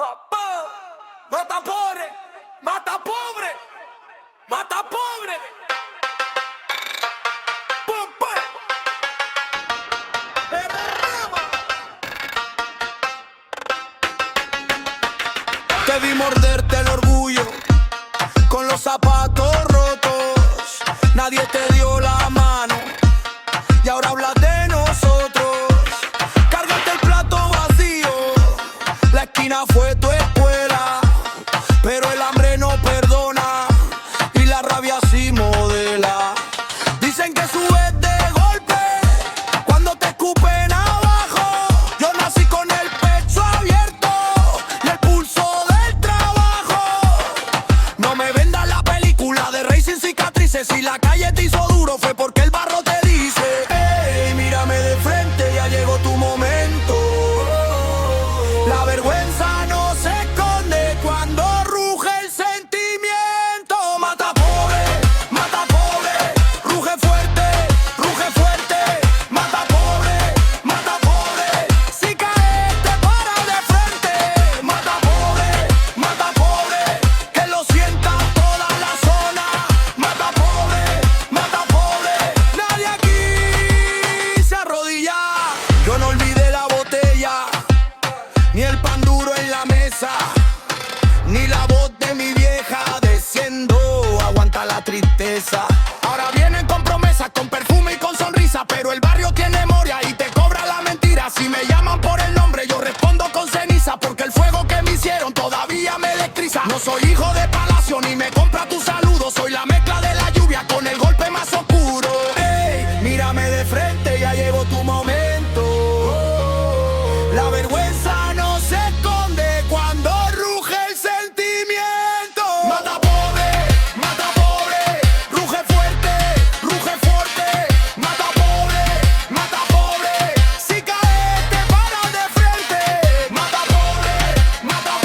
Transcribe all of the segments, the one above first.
Papá, mata pobre, mata pobre, mata pobre. Pum, pum. Te vi morderte el orgullo con los zapatos rotos. Nadie te dio la mano y ahora hablas de nosotros. Cárgate el plato vacío, la esquina fue tu escuela, pero el hambre no perdona y la rabia sí modela. Dicen que subes de golpe cuando te escupen abajo. Yo nací con el pecho abierto y el pulso del trabajo. No me vendas la película de rey sin cicatrices. Si la calle te hizo duro fue porque el barro te dice: hey, mírame de frente, ya llegó tu momento. La vergüenza no se esconde cuando ruge el sentimiento. Mata pobre, ruge fuerte, mata pobre, si caes te paras de frente. Mata pobre, que lo sienta toda la zona. Mata pobre, nadie aquí se arrodilla. Yo no olvidé la botella, ni el pan duro en la mesa, ni la voz de mi vieja diciendo aguanta la tristeza. Ahora vienen con promesas, con perfume y con sonrisa, pero el barrio tiene memoria y te cobra la mentira. Si me llaman por el nombre yo respondo con ceniza, porque el fuego que me hicieron todavía me electriza. No soy hijo de palacio ni me compra tu saludo, soy la mezcla de la lluvia con el golpe más oscuro. Hey, mírame de frente, ya llegó tu momento. La vergüenza no se esconde cuando ruge el sentimiento. Mata pobre, ruge fuerte, mata pobre, si caes te paras de frente. Mata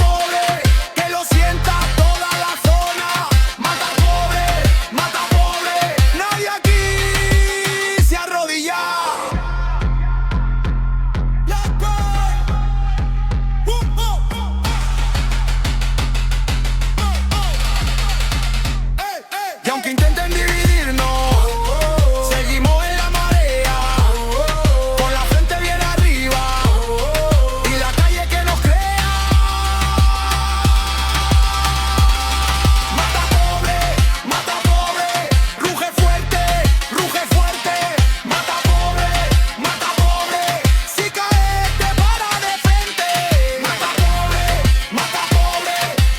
pobre, que lo sienta toda la zona. Mata pobre, nadie aquí se arrodilla. Y aunque intenten dividirnos, seguimos en la marea, con la frente bien arriba y la calle que nos crea. Mata pobre, ruge fuerte, mata pobre, si caes te paras de frente. Mata pobre,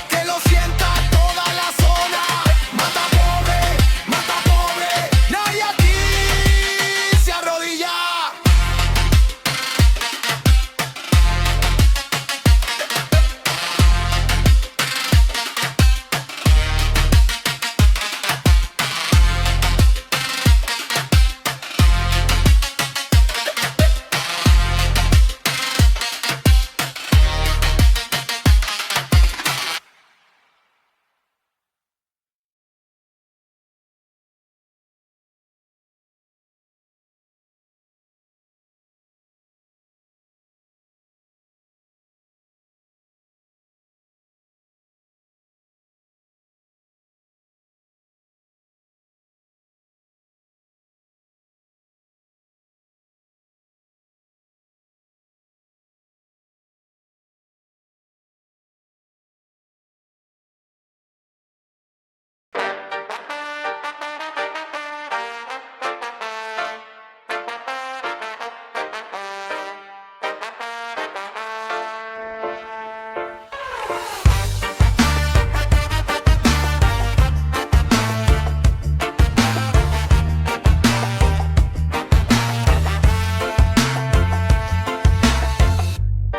que lo sienta toda la zona. Mata pobre, nadie aquí se arrodilla.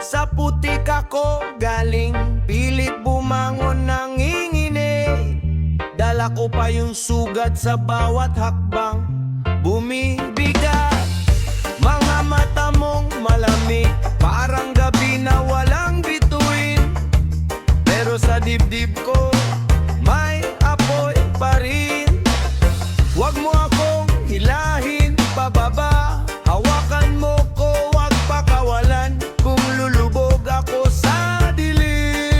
Sa putik ako galing, pilit bumangon ng ingine. Dala ko pa yung sugat sa bawat hakbang, bumibigat. Mga mata mong malamig, parang gabi na walang bituin. Pero sa dibdib ko, may apoy pa rin. Huwag mo akong hilahin pababa, hawakan mo ko, wag pakawalan. Kung lulubog ako sa dilim,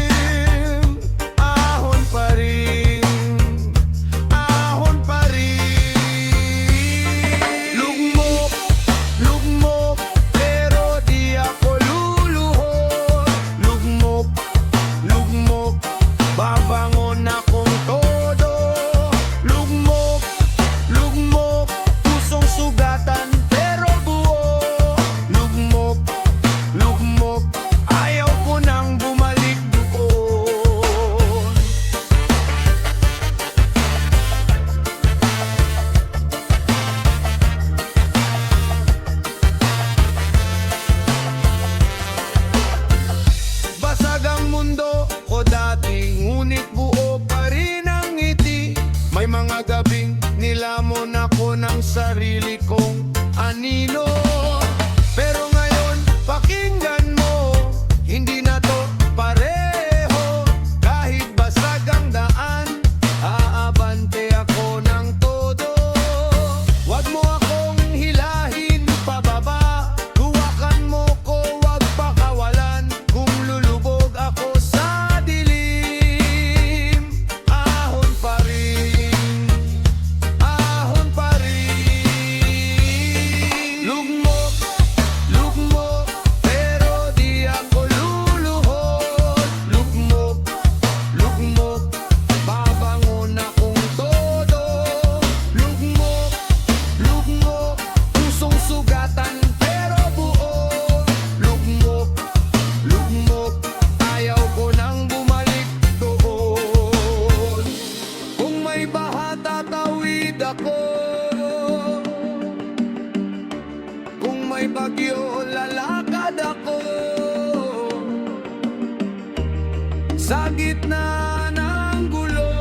Sa gitna ng gulo,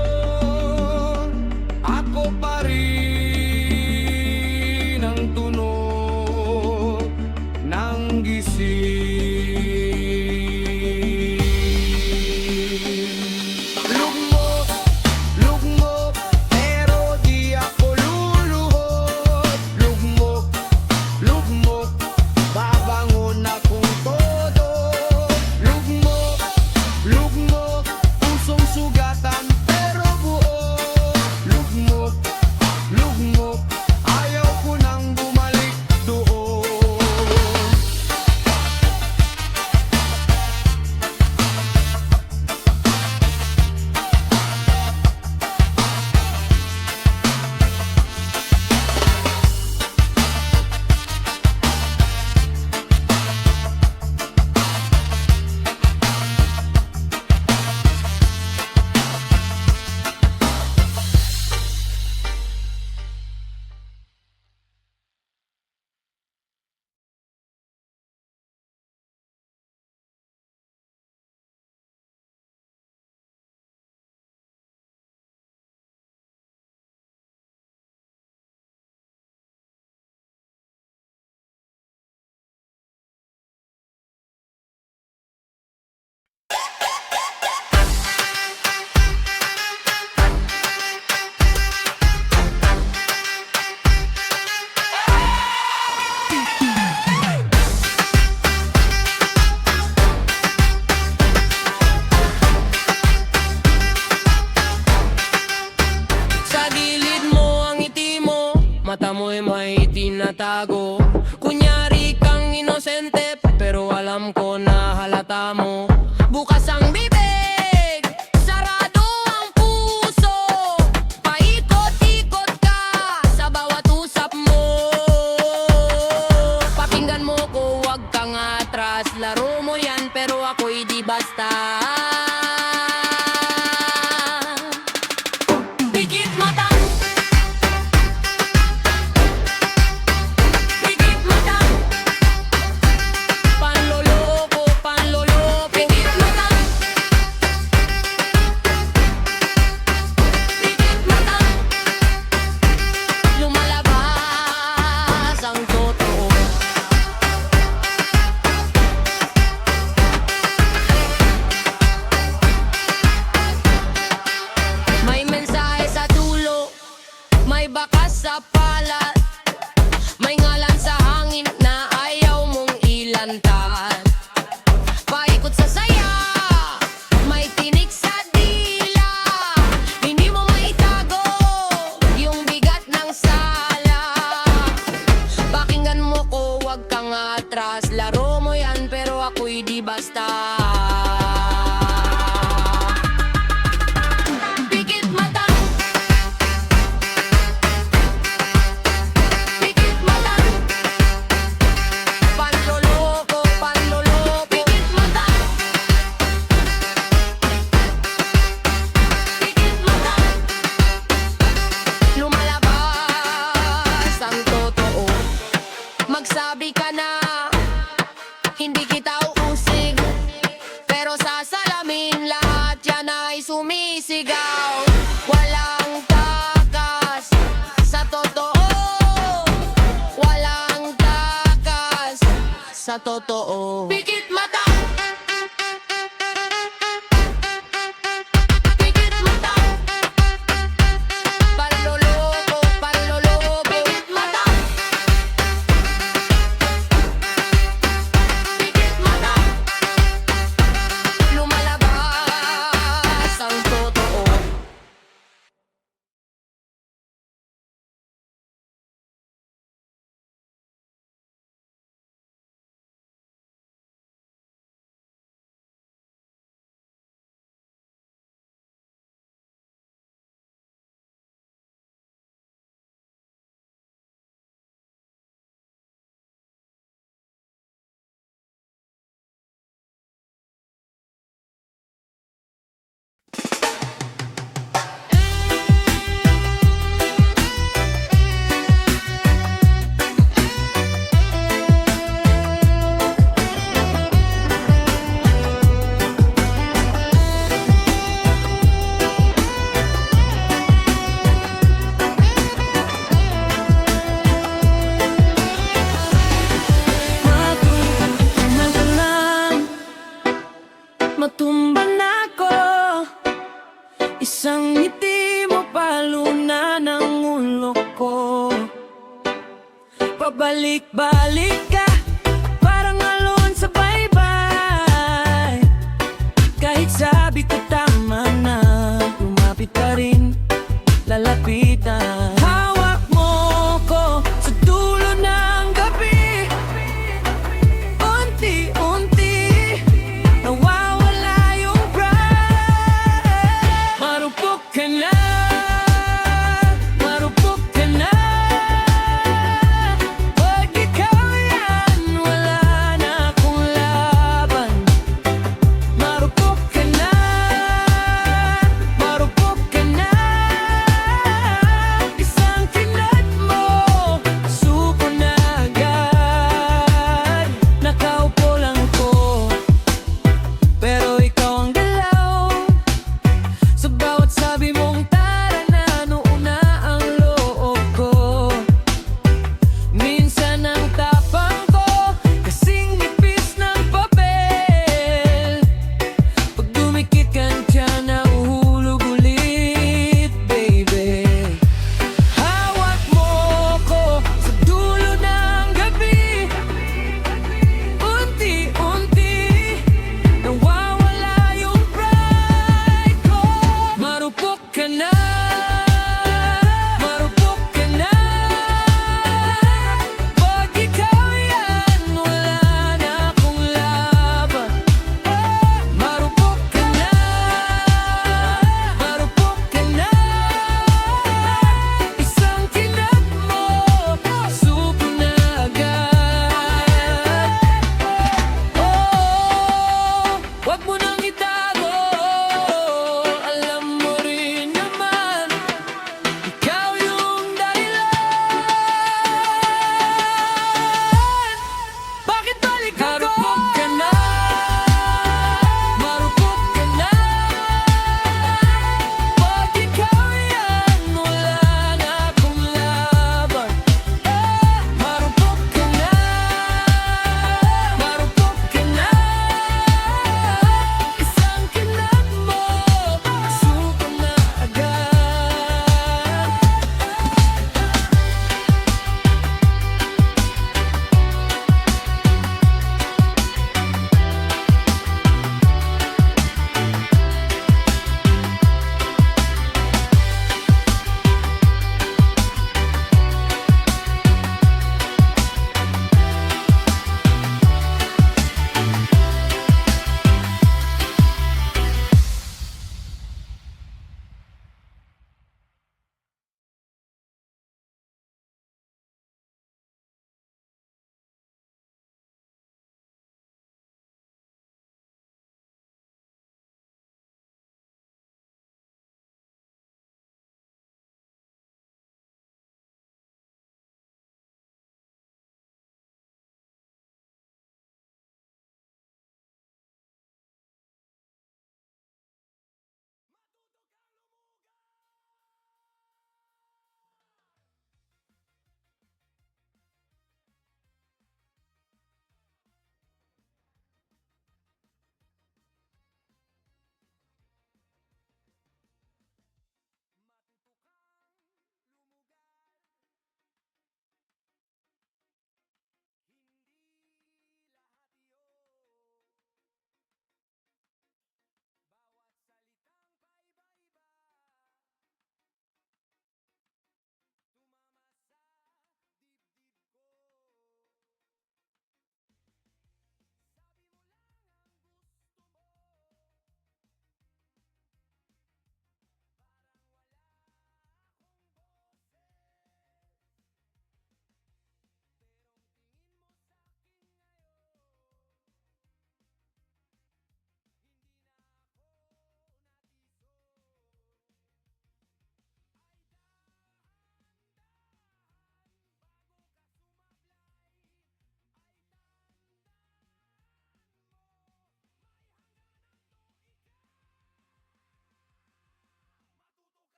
ako pa rin ang tunog ng gising. Lugmok, lugmok, pero di ako luluhod. Lugmok, lugmok, babangon akong todo. Lugmok, lugmok, pusong sugatan pero buo. Lugmok, lugmok, ayaw ko nang bumalik doon. Mata mo'y may tinatago. Kunyari kang inosente, pero alam ko na halata mo. Bukas ang bibig, sarado ang puso. Paikot-ikot ka sa bawat usap mo. Pakinggan mo ko, wag kang atras. Laro mo yan, pero ako'y di basta. Pikit mata, bakas sa palat, may ngalan sa hangin na ayaw mong ilantad. Paikot sa saya, may tinik sa dila, hindi mo maitago yung bigat ng sala. Pakinggan mo ko, wag kang atras. Laro mo yan, pero ako'y di basta. Magsabi ka na, hindi kita uusig, pero sa salamin lahat yan ay sumisigaw. Walang takas sa totoo, walang takas sa totoo. Pikit mata, Tumba na ko, isang ngiti mo paluna ng ulo ko. Pabalik-balik ka, parang alon sa baybay. Kahit sabi ko tama na, lumapit pa rin, lalapitan.